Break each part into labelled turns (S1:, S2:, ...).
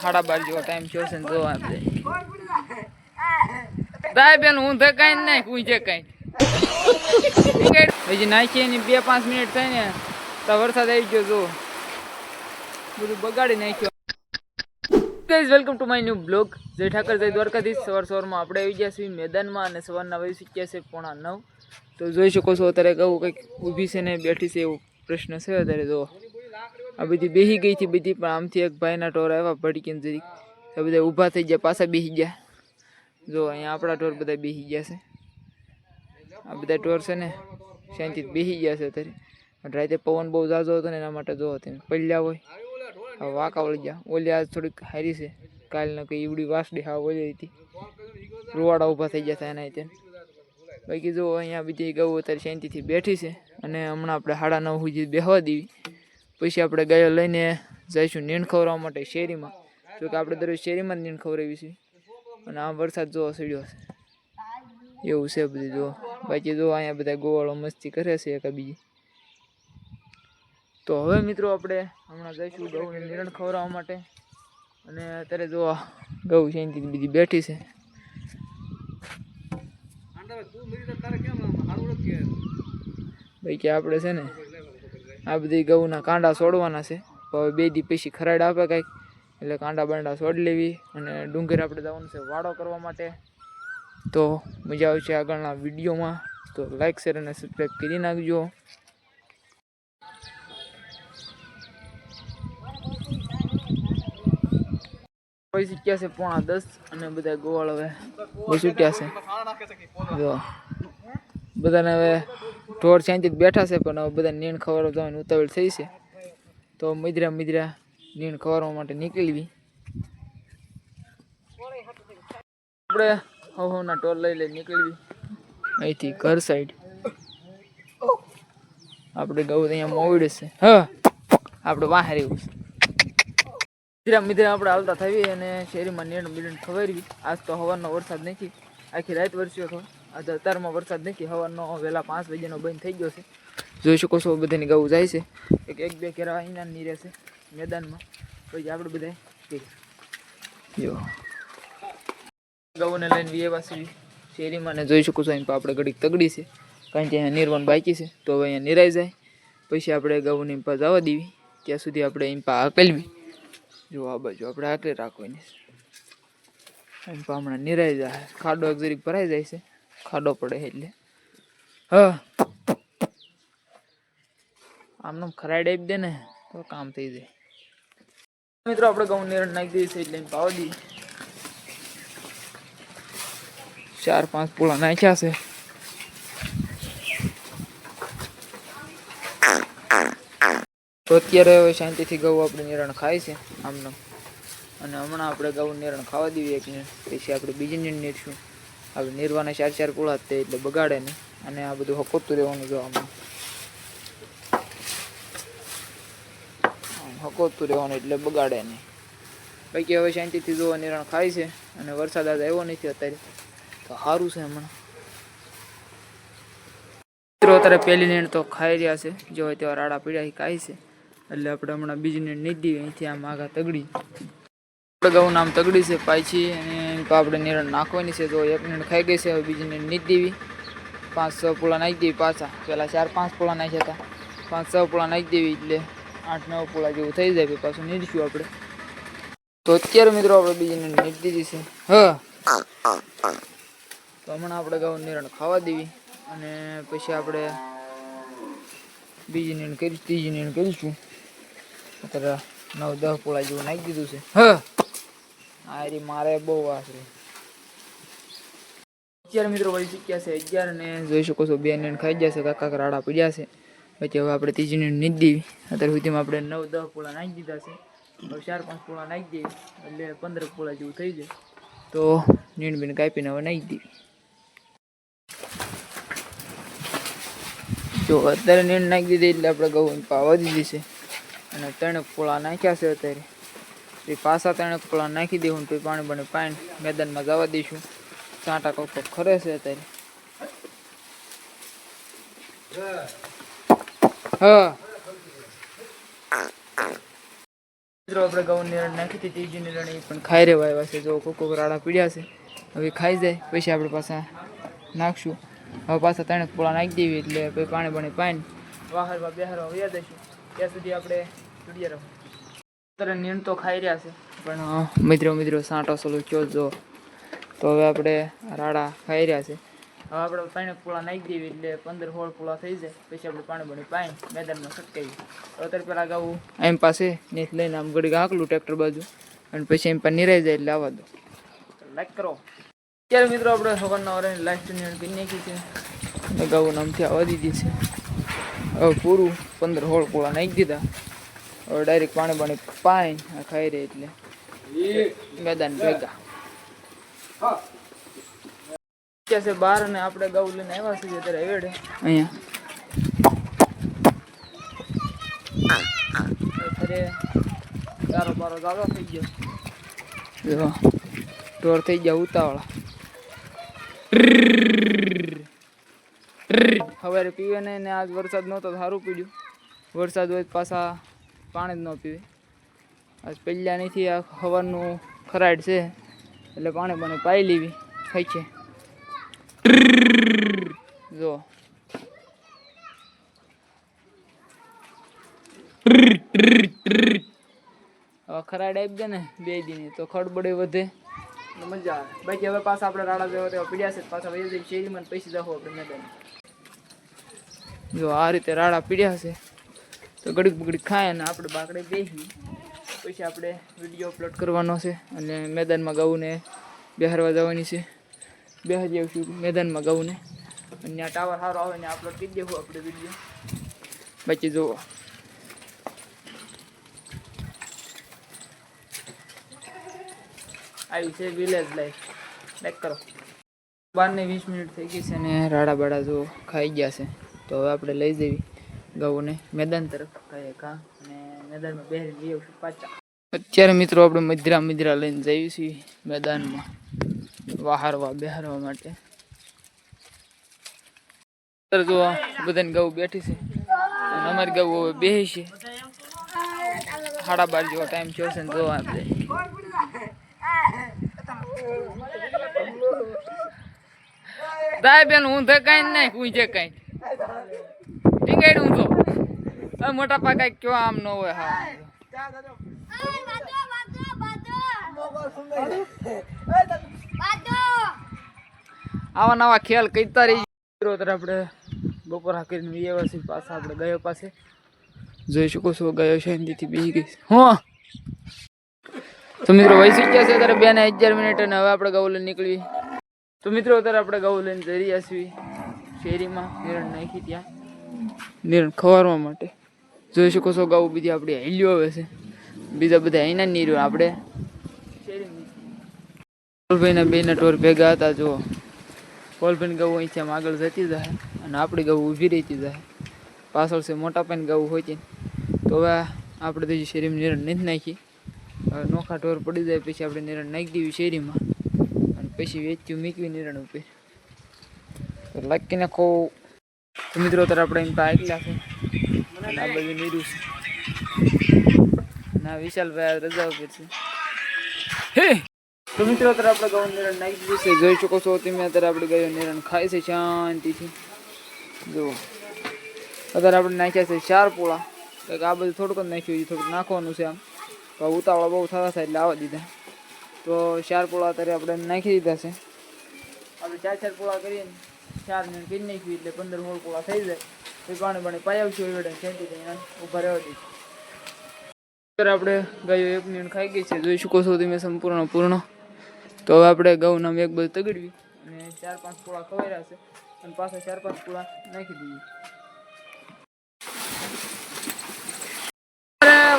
S1: 12:30 જેવો ટાઈમ થયો છે ને જો આપણે દાય બેન હું ધકાઈ નહીં કોઈ છે કઈ હજી નાખીએ ને 2-5 મિનિટ થાય ને તો વરસાદ આવી ગયો જો બધું બગાડી નાખ્યો. Guys welcome to my new blog. જય ઠાકર જય દ્વારકાધીશ. સવારમાં આપણે આવી ગયા છીએ મેદાનમાં અને સવારના વાગી ચૂક્યા છે 8:45. તો જોઈ શકો છો અત્યારે કહું કંઈક ઊભી છે ને બેઠી છે એવો પ્રશ્ન છે અત્યારે. જો આ બધી બેસી ગઈ હતી બધી, પણ આમથી એક ભાઈના ટોર આવ્યા ભડકીને જરીક તો બધા ઊભા થઈ ગયા, પાછા બેસી ગયા. જો અહીંયા આપણા ટોર બધા બેસી ગયા છે. આ બધા ટોર છે ને શાંતિથી બેસી ગયા છે અત્યારે. રાતે પવન બહુ ઝાઝો હતો ને એના માટે જો તમે પડ્યા હોય વાંકા વળી ગયા. ઓલી આજ થોડીક હારી છે, કાલના કંઈ ઈવડી વાસડી હા ઓલી હતી, રૂવાડા ઊભા થઈ ગયા હતા એના ત્યાં. બાકી જો અહીંયા બધી ગૌ અત્યારે શાંતિથી બેઠી છે અને હમણાં આપણે 9:30 સુધી બેસવા દેવી, પછી આપણે ગાયો લઈને જઈશું નીણ ખવડાવવા માટે શેરીમાં. જો કે આપણે દરરોજ શેરીમાં જ નીણ ખવડાવી છીએ અને આ વરસાદ જોવા સડ્યો છે એવું છે બધું. જો બાકી જો અહીંયા બધા ગોવાળો મસ્તી કરે છે એકા બીજી. તો હવે મિત્રો આપણે હમણાં જઈશું ગૌને નિરણ ખવડાવવા માટે અને અત્યારે જો ગૌ શાંતિથી બીજી બેઠી છે. ભાઈ કે આપણે છે ને આ બધી ગૌના કાંડા છોડવાના છે. હવે 2 દી પછી ખરાડ આપે કાંઈક એટલે કાંડા બાંડા છોડી લેવી અને ડુંગર આપણે જવાનું છે વાડો કરવા માટે. તો મજા આવશે આગળના વિડીયોમાં, તો લાઈક શેર અને સબસ્ક્રાઈબ કરી નાખજો. શીખ્યા છે 9:45 અને બધા ગોવાળ હવે છૂટ્યા છે. જો બધાને હવે ઢોર શાંતિથી બેઠા છે, પણ હવે બધા નીણ ખવડાવવા જવાની ઉતાવળ થઈ છે. તો મિદ્રા નીણ ખવડાવવા માટે નીકળવી. આપણે હવના ટોર લઈ નીકળવી અહીંથી ઘર સાઈડ. આપણે ગૌ અહીંયા મોવડે છે. હા આપણે બહાર એવું મિત્ર આપણે હાલતા થવી અને શેરીમાં નીણ ખવારવી. આજ તો હવાનો વરસાદ નથી, આખી રાત વરસ્યો હતો. આજે અત્યારમાં વરસાદ નથી, હવાનો વહેલા 5 વાગ્યાનો બંધ થઈ ગયો છે. જોઈ શકો છો બધાની ગૌ જાય છે, 1-2 કેરા અહીંના ની રહેશે મેદાનમાં, પછી આપણે બધા જો ગૌને લઈને વ્યવા છીએ શેરીમાં ને જોઈ શકો છો અહીં આપણે ઘડીક તગડી છે, કારણ કે અહીંયા નિર્વાણ બાકી છે. તો હવે અહીંયા નિરાઈ જાય પછી આપણે ગૌને ઇમ્પા જવા દેવી, ત્યાં સુધી આપણે ઇમ્પા હાકલવી. જો આ બાજુ આપણે આકરે રાખવાની ઇમ્પા હમણાં નિરાઈ જાય. ખાડો એક જરીક ભરાઈ જાય છે, ખાડો પડે એટલે હા આમને ખરાડ આપી દે ને તો કામ થઈ જાય. મિત્રો આપણે ગૌ નિરણ નાખી દઈએ છીએ એટલે પાવા દઈએ. 4-5 પૂળા નાખ્યા છે. તો અત્યારે હવે શાંતિથી ગૌ આપણે નિરણ ખાય છે આમને, અને હમણાં આપણે ગૌ નિરણ ખાવા દેવી એક ને પછી આપણે બીજી નીણ નીરશું. આપણે નીરવાના 4-4 પૂળા જ એટલે બગાડે ને, અને આ બધું હકોતું રહેવાનું. જો આમાં હકોતું રહેવાનું એટલે બગાડે નહીં. બાકી હવે શાંતિથી જોવા નિરણ ખાય છે અને વરસાદ આજે આવ્યો નથી અત્યારે તો સારું છે. હમણાં મિત્રો અત્યારે પહેલી નીણ તો ખાઈ રહ્યા છે, જો તેવા રાડા પીડા ખાય છે એટલે આપણે હમણાં બીજી નીણ નહીં દેવી. અહીંથી આમ આગા તગડી આપણે ગૌ નામ તગડી છે પાછી, અને આપણે નિરણ નાખવાની છે. તો એક નીણ ખાઈ ગઈ છે, હવે બીજી નીણ નહીં દેવી. 5-6 પૂળા નાખી દેવી પાછા. પહેલાં 4-5 પૂળા નાખ્યા હતા, 5-6 પૂળા નાખી દેવી એટલે 8-9 પૂળા જેવું થઈ જાય. પાછું નીરશું આપણે. તો અત્યારે મિત્રો આપણે બીજી નીણ નીર દીધી છે. હા તો હમણાં આપણે ગૌ નિરણ ખાવા દેવી અને પછી આપણે બીજી નીણ કરીશું, ત્રીજી નીણ કરીશું. અત્યારે 9-10 પૂળા જેવું નાખી દીધું છે. હા આરી મારે બહુ વાસરે. અત્યારે મિત્રો વળી શીખ્યા છે 11 ને જોઈ શકો છો 2 નીણ ખાઈ ગયા છે, કાકા રાડા પીડ્યા છે. પછી હવે આપણે ત્રીજી નીણ નહીં દેવી. અત્યાર સુધીમાં આપણે 9-10 પૂળા નાખી દીધા છે. હવે 4-5 પૂળા નાખી દેવી એટલે 15 પૂળા જેવું થઈ જાય. તો નીણ બીણ કાપીને હવે નાખી દેવી. જો અત્યારે નીણ નાખી દીધી એટલે આપણે ગૌ પાવા દીધી છે અને 3 પૂળા નાખ્યા છે. અત્યારે પાછા 3 પૂળા નાખી દેવું તો પાણી મેદાનમાં જવા દઈશું. ચાંટા કોક ખરે છે અત્યારે. હા મિત્રો આપણે ઘઉં નિરણ નાખી હતી, ત્રીજી નિરણ એ પણ ખાઈ રહેવા આવ્યા છે. જો કોકો રાડા પીડ્યા છે, હવે ખાઈ જાય પછી આપણે પાછા નાખશું. હવે પાછા 3 પોળા નાખી દેવી એટલે પછી પાણી પાઈને વાહરવા બેહરવા વ્યા દઈશું. ત્યાં સુધી આપણે ચૂડિયા રહો. અત્યારે નીણ તો ખાઈ રહ્યા છે, પણ મિત્રો સાંટો સલું કયો જો. તો હવે આપણે રાડા ખાઈ રહ્યા છે. હવે આપણે 3 પોળા નાખી દેવી એટલે 15-16 પોળા થઈ જાય. પછી આપણે પાણી પાઈને મેદાનમાં છટકાવી. અત્યારે પેલા ગાવું એમ પાસે ને લઈને આમ ઘડી હાંકલું ટ્રેક્ટર બાજુ, અને પછી એમ પર નિરાઈ જાય એટલે આવવા દો. લાઈક કરો. અત્યારે મિત્રો આપણે સવારના વાળાની લાસ્ટ નિર્ણય કરી નાખી છે અને ગાવું નામથી આવવા દીધી છે. હવે પૂરું 15-16 પોળા નાખી દીધા. હવે ડાયરેક્ટ પાણી પાઈને ખાઈ રહે એટલે મેદાન ભેગા છે બહાર. અને આપણે ગાવું લઈને આવ્યા છીએ અત્યારે વેડે અહીંયા. તારો બારો દાદો થઈ ગયો, ઢોર થઈ ગયા ઉતાવળા. સવારે પીવે નહીં ને આજ વરસાદ નહોતો સારું પીડ્યું. વરસાદ હોય પાછા પાણી જ ન પીવે. આજ પહેલા નથી આ સવારનું ખરાડ છે એટલે પાણી પાઈ લેવી ખાઈ છે. જો હવે ખરાડ આવી જાય ને 2 દિન તો ખડબડે વધે, મજા આવે. બાકી હવે પાછા આપણે રાડા જેવા તેવા પીડ્યા છે, પાછા વહી જઈએ શેરીમાં પૈસા જાઓ આપણે મેદાન. જો આ રીતે રાડા પીડ્યા છે તો ઘડીક બગડીક ખાય ને આપણે બાકડે બેસી પછી આપણે વિડીયો અપલોડ કરવાનો છે અને મેદાનમાં ગાઉને બેહારવા જવાની છે. બેહારી આવીશું મેદાનમાં ગાઉને અને ત્યાં ટાવર સારો આવે ને અપલોડ કરી દેવું આપણે વિડીયો. બાકી જુઓ આવી છે વિલેજ લાઈફ. લાઈક કરો. 12 ને 20 મિનિટ થઈ ગઈ છે અને રાડા બાડા જો ખાઈ ગયા છે. તો હવે આપણે લઈ જવી ગાઉને મેદાન તરફ ખાઈએ ખા અને મેદાનમાં બેહરી લઈ આવશું પાછા. અત્યારે મિત્રો આપણે મધરા લઈને જઈએ છીએ મેદાનમાં વાહારવા બેહારવા માટે. જો બધાને ગાઉ બેઠી છે અને અમારી ગાઉ હવે બેહી છે. 12:30 જેવો ટાઈમ થયો છે ને જો આપણે દાય બેન હું તો કઈ નહીં પૂછે કઈ ટીંગાડું તો મોટા પા કઈ કયો આમ ન હોય. હા આવા નવા ખેલ કરતા રહી. આપણે બપોરા કરીને વ્યવસ્થિત પાછા આપણે ગયો પાસે જોઈ શકો છો. ગયો શાંતિથી બેસી ગઈ. હા તો મિત્રો વહી ગયા છે અત્યારે 2 ને 11 મિનિટ અને હવે આપણે ગાઉ લઈને નીકળવી. તો મિત્રો અત્યારે આપણે ગાઉ લઈને જઈ રહ્યા છીએ શેરીમાં. નિરણ નાખી ત્યાં નિરણ ખવારવા માટે. જોઈ શકો છો ગાઉ બીજી આપણી હેલ્યો આવે છે, બીજા બધા અહીંના નીરો આપણે પોલભાઈના 2 ટોર ભેગા હતા. જો પોલભાઈ ગાઉ અહીંથી આમ આગળ જતી જાય અને આપણી ગાઉ ઊભી રહેતી જાય. પાછળ છે મોટા પાઈને ગાઉ હોય છે. તો હવે આપણે તો શેરીમાં નિરણ નથી નાખી. હવે નોખા ઢોર પડી જાય પછી આપણે નિરણ નાખી દેવી શેરીમાં અને પછી વેચ્યું મૂકવી નિરણ ઉપર. તો લાગી નાખો. તો મિત્રો અત્યારે આપણે એમ તો આગલા છે અને આ બધું નીરું છે. ના વિશાલભાઈ રજા ઉપર છે. તો મિત્રો અત્યારે આપણે ગાઉ નિરણ નાખી દીધું છે. જોઈ શકો છો તમે અત્યારે આપણે ગાયો નિરણ ખાય છે શાંતિથી. જુઓ અત્યારે આપણે નાખ્યા છે 4 પોળા. આ બધું થોડુંક જ નાખ્યું, થોડુંક નાખવાનું છે. આમ તો ઉતાવળા બહુ થતા થાય એટલે આવવા દીધા. તો 4 પોળા અત્યારે આપણે નાખી દીધા છે. આપણે 4 પોળા કરીને 4 મિનિટ કરી નાખ્યું એટલે 15-16 પોળા થઈ જાય. પછી પાણી પાઈ આવશું એવડે શાંતિથી ઊભા રહેવા દઈશું. અત્યારે આપણે ગાયો 1 મિનિટ ખાઈ ગઈ છે. જોઈ શકો છો તમે પૂર્ણ. તો હવે આપણે ગાઉના એક બધું તગડવી અને 4-5 પોળા ખવાયા છે અને પાછા 4-5 પોળા નાખી દઈએ.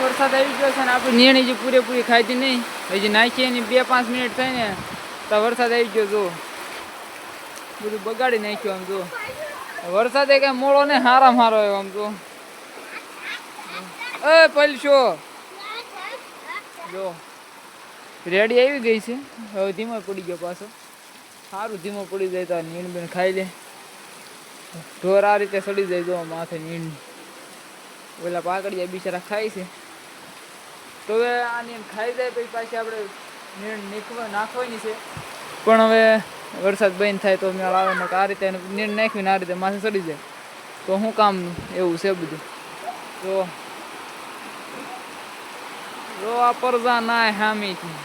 S1: વરસાદ આવી ગયો છે ને આપણે નિયણી જે પૂરેપૂરી ખાધી નહીં, હજી નાખીએ ને 2-5 મિનિટ થાય ને તો વરસાદ આવી ગયો. જો બધું બગાડી નાખ્યું. આમ જો વરસાદે કઈ મોડો ને હારા મારો આવ્યો. આમ જો પલશો જો રેડી આવી ગઈ છે. હવે ધીમો પડી ગયો પાછો. સારું ધીમો પડી જાય તો નીણ બેન ખાઈ લે. ઢોર આ રીતે સડી જાય જો માથે નીણ. ઓલા પાકડિયા બિચારા ખાય છે. તો તો હવે આની ખાઈ જાય પછી પાછી આપણે નીણ નાખવાની છે. પણ હવે વરસાદ બંધ થાય તો મેળ આવે ને આ રીતે નીણ નાખવીને આ રીતે માથે ચડી જાય તો શું કામનું એવું છે બધું. જો આ પરજા ના હામીથી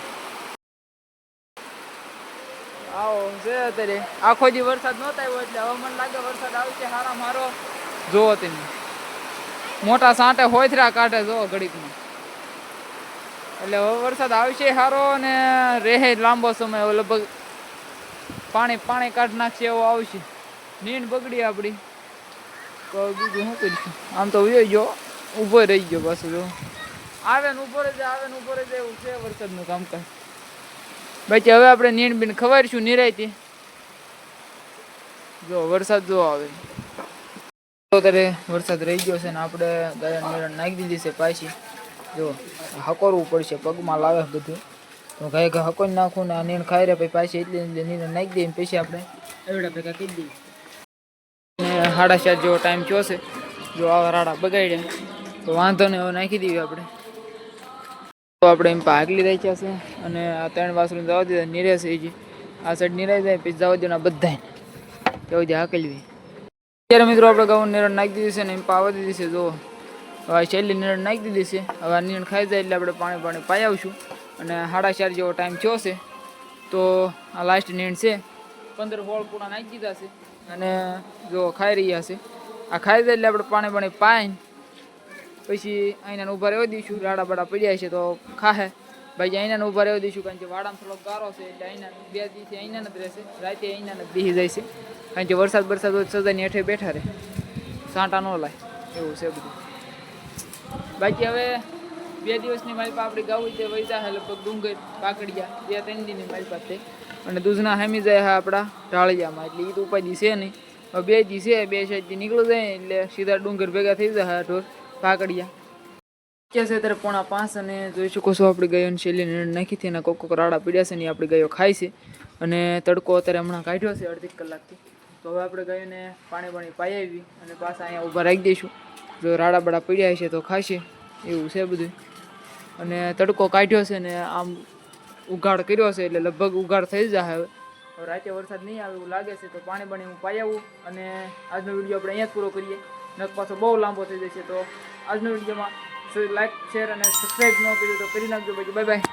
S1: આવો છે અત્યારે આખો દી વરસાદ નહોતો આવ્યો એટલે હવે મને લાગે વરસાદ આવશે હારા મારો. જોવો તમે મોટા સાંટે હોયથરા કાઢે જો ઘડીકમાં એટલે હવે વરસાદ આવશે સારો અને રહે લાંબો સમય. લગભગ પાણી કાઢી નાખશે એવો આવશે. નીંદ બગડી આપણી તો બીજું શું કરીશું. આમ તો વયો ગયો ઊભો રહી ગયો પાછું જો આવે ને ઊભો રહી જાય એવું છે વરસાદનું કામકાજ. બાકી હવે આપણે નીણ બીણ ખવારીશું નિરાયતી. જો વરસાદ જો આવે અત્યારે વરસાદ રહી ગયો છે ને આપણે ગાયન નીરણ નાખી દીધી છે પાછી. જો હકોરવું પડશે પગમાં લાવે બધું તો ગાય હકોઈ નાખું ને આ નીણ ખાઈ રહે પછી પાછી એટલી નીરણ નાખી દઈએ પછી આપણે એવડા ભેગા કરી દઈએ. 4:30 જેવો ટાઈમ થયો છે. જો આવા રાડા બગાડ્યા તો વાંધો નહીં હવે નાખી દઈએ આપણે. તો આપણે એમ આગલી રાખ્યા છે અને આ 3 વાસરું જવા દીધા નીરે છે. હજી આ સાઈડ નીરાઈ જાય પછી જવા દેના બધાને જવું દે હાકલવી. અત્યારે મિત્રો આપણે ઘઉં નીરણ નાખી દીધી છે ને એમ પાવા દીધી છે. જો હવે છેલ્લી નીરણ નાખી દીધી છે. હવે આ નીરણ ખાઈ જાય એટલે આપણે પાણી પાઈ આવશું અને 4:30 જેવો ટાઈમ થયો છે. તો આ લાસ્ટ નીણ છે 15-16 પૂણા નાખી દીધા છે અને જો ખાઈ રહ્યા છે. આ ખાઈ જાય એટલે આપણે પાણી પાઈને પછી અહીંના ઊભા રહેવા દઈશું. રાડા બાડા પડ્યા છે તો ખાહે ભાઈ અહીંના ઊભા રહેવા દઈશું કારણ કે વાડામાં થોડોક ગારો છે એટલે અહીંના 2 દિવસથી અહીંના જ રહેશે. રાતે અહીંના જ બેસી જાય છે કારણ કે વરસાદ હોય સજાની હેઠે બેઠા રહે સાંટા ન લાય એવું છે બધું. બાકી હવે 2 દિવસની મારી પાસે આપણી ગાવું તે વહી જાય લગભગ ડુંગર કાકડિયા 2-3 દીની મારી પાસે અને દૂધના હામી જાય આપણા ઢાળિયામાં એટલે એ તો ઉપાધિ છે નહીં. હવે 2 દી છે 2 સાઈડથી નીકળી જાય એટલે સીધા ડુંગર ભેગા થઈ જાય ઢોર કાકડિયા. ક્યાં છે અત્યારે 4:45 અને જોઈ શકો છો આપણી ગાયોને છેલ્લી નીણ નાખી હતી અને કોક રાડા પીડ્યા છે ને આપણી ગાયો ખાય છે અને તડકો અત્યારે હમણાં કાઢ્યો છે અડધી કલાકથી. તો હવે આપણે ગાયોને પાણી પાઈ આવી અને પાછા અહીંયા ઊભા રાખી દઈશું. જો રાડા બાડા પીડ્યા છે તો ખાશે એવું છે બધું. અને તડકો કાઢ્યો છે ને આમ ઉઘાડ કર્યો છે એટલે લગભગ ઉઘાડ થઈ જાય. હવે રાતે વરસાદ નહીં આવે એવું લાગે છે તો પાણી હું પાઈ આવું અને આજનો વિડીયો આપણે અહીંયા જ પૂરો કરીએ. નક પાછો બહુ લાંબો થઈ જશે. તો આજનો વિડીયોમાં લાઈક શેર અને સબસ્ક્રાઈબ ન કર્યું તો કરી નાખજો. Bye bye.